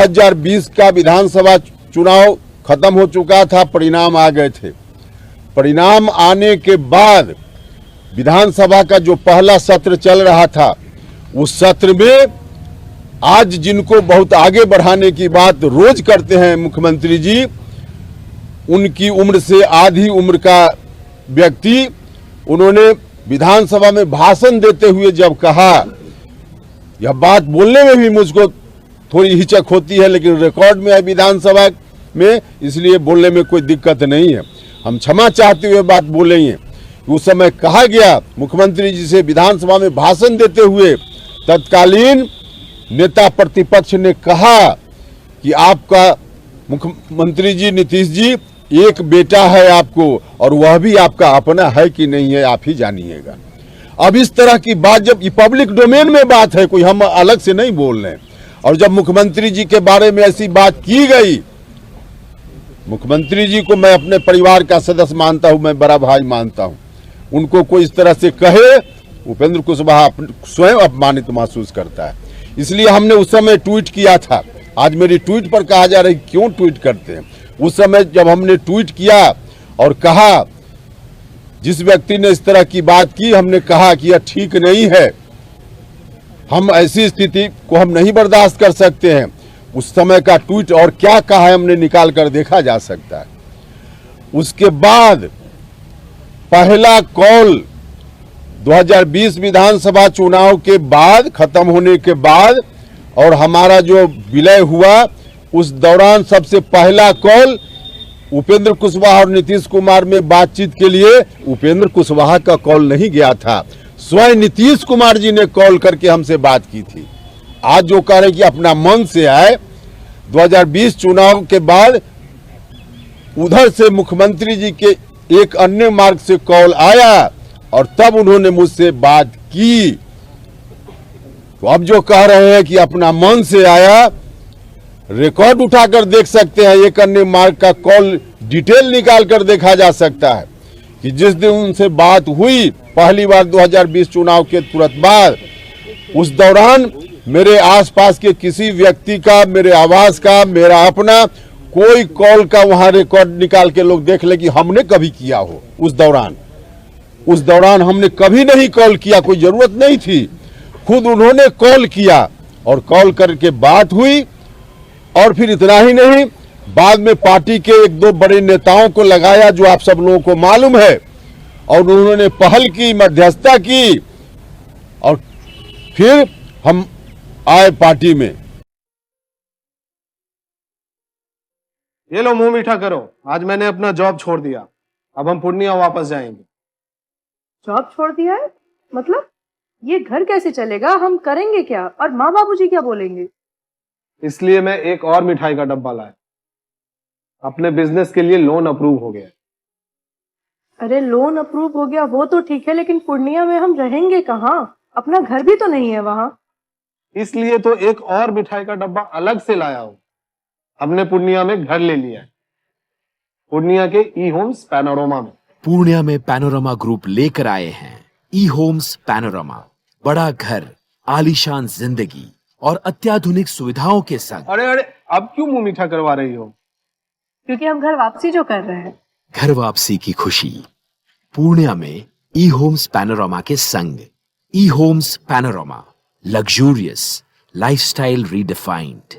2020 का विधानसभा चुनाव खत्म हो चुका था, परिणाम आ गए थे। परिणाम आने के बाद विधानसभा का जो पहला सत्र चल रहा था, उस सत्र में आज जिनको बहुत आगे बढ़ाने की बात रोज करते हैं मुख्यमंत्री जी, उनकी उम्र से आधी उम्र का व्यक्ति, उन्होंने विधानसभा में भाषण देते हुए जब कहा, यह बात बोलने में भी मुझको थोड़ी हिचक होती है, लेकिन रिकॉर्ड में है विधानसभा में, इसलिए बोलने में कोई दिक्कत नहीं है। हम क्षमा चाहते हुए बात बोलेंगे। उस समय कहा गया मुख्यमंत्री जी से विधानसभा में भाषण देते हुए, तत्कालीन नेता प्रतिपक्ष ने कहा कि आपका मुख्यमंत्री जी नीतीश जी एक बेटा है आपको, और वह भी आपका अपना है कि नहीं है आप ही जानिएगा। अब इस तरह की बात जब ये पब्लिक डोमेन में बात है, कोई हम अलग से नहीं बोल रहे हैं, और जब मुख्यमंत्री जी के बारे में ऐसी बात की गई, मुख्यमंत्री जी को मैं अपने परिवार का सदस्य मानता हूं, मैं बड़ा भाई मानता हूं, उनको कोई इस तरह से कहे, उपेंद्र कुशवाहा स्वयं अपमानित महसूस करता है। इसलिए हमने उस समय ट्वीट किया था। आज मेरी ट्वीट पर कहा जा रहा है क्यों ट्वीट करते हैं। उस समय जब हमने ट्वीट किया और कहा, जिस व्यक्ति ने इस तरह की बात की, हमने कहा कि यह ठीक नहीं है, हम ऐसी स्थिति को हम नहीं बर्दाश्त कर सकते हैं। उस समय का ट्वीट और क्या कहा है हमने निकाल कर देखा जा सकता है। उसके बाद पहला कॉल 2020 विधानसभा चुनाव के बाद खत्म होने के बाद और हमारा जो विलय हुआ, उस दौरान सबसे पहला कॉल उपेंद्र कुशवाहा और नीतीश कुमार में बातचीत के लिए उपेंद्र कुशवाहा का कॉल नहीं गया था, स्वयं नीतीश कुमार जी ने कॉल करके हमसे बात की थी। आज जो कह रहे कि अपना मन से आए, 2020 चुनाव के बाद उधर से मुख्यमंत्री जी के एक अन्य मार्ग से कॉल आया और तब उन्होंने मुझसे बात की। तो अब जो कह रहे हैं कि अपना मन से आया, रिकॉर्ड उठाकर देख सकते हैं, एक अन्य मार्ग का कॉल डिटेल निकाल कर देखा जा सकता है कि जिस दिन उनसे बात हुई पहली बार 2020 चुनाव के तुरंत बाद, उस दौरान मेरे आसपास के किसी व्यक्ति का, मेरे आवास का, मेरा अपना कोई कॉल का वहां रिकॉर्ड निकाल के लोग देख ले कि हमने कभी किया हो। उस दौरान हमने कभी नहीं कॉल किया, कोई जरूरत नहीं थी। खुद उन्होंने कॉल किया और कॉल करके बात हुई, और फिर इतना ही नहीं, बाद में पार्टी के एक दो बड़े नेताओं को लगाया जो आप सब लोगों को मालूम है, और उन्होंने पहल की, मध्यस्थता की, और फिर हम आए पार्टी में। ये लो मुंह मीठा करो, आज मैंने अपना जॉब छोड़ दिया, अब हम पूर्णिया वापस जाएंगे। जॉब छोड़ दिया है? मतलब ये घर कैसे चलेगा, हम करेंगे क्या, और माँ बाबूजी क्या बोलेंगे? इसलिए मैं एक और मिठाई का डब्बा लाया, अपने बिजनेस के लिए लोन अप्रूव हो गया। अरे लोन अप्रूव हो गया वो तो ठीक है, लेकिन पूर्णिया में हम रहेंगे कहाँ? अपना घर भी तो नहीं है वहाँ। इसलिए तो एक और मिठाई का डब्बा अलग से लाया हूं। हमने पूर्णिया में घर ले लिया है, पूर्णिया के ई होम्स पैनोरमा में। पूर्णिया में पैनोरमा ग्रुप लेकर आए हैं ई होम्स पैनोरमा, बड़ा घर, आलीशान जिंदगी और अत्याधुनिक सुविधाओं के संग। अरे अरे, अब क्यों मुंह मीठा करवा रही हो? क्योंकि हम घर वापसी जो कर रहे हैं। घर वापसी की खुशी पूर्णिया में ई होम्स पैनोरमा के संग। ई homes panorama, luxurious lifestyle redefined.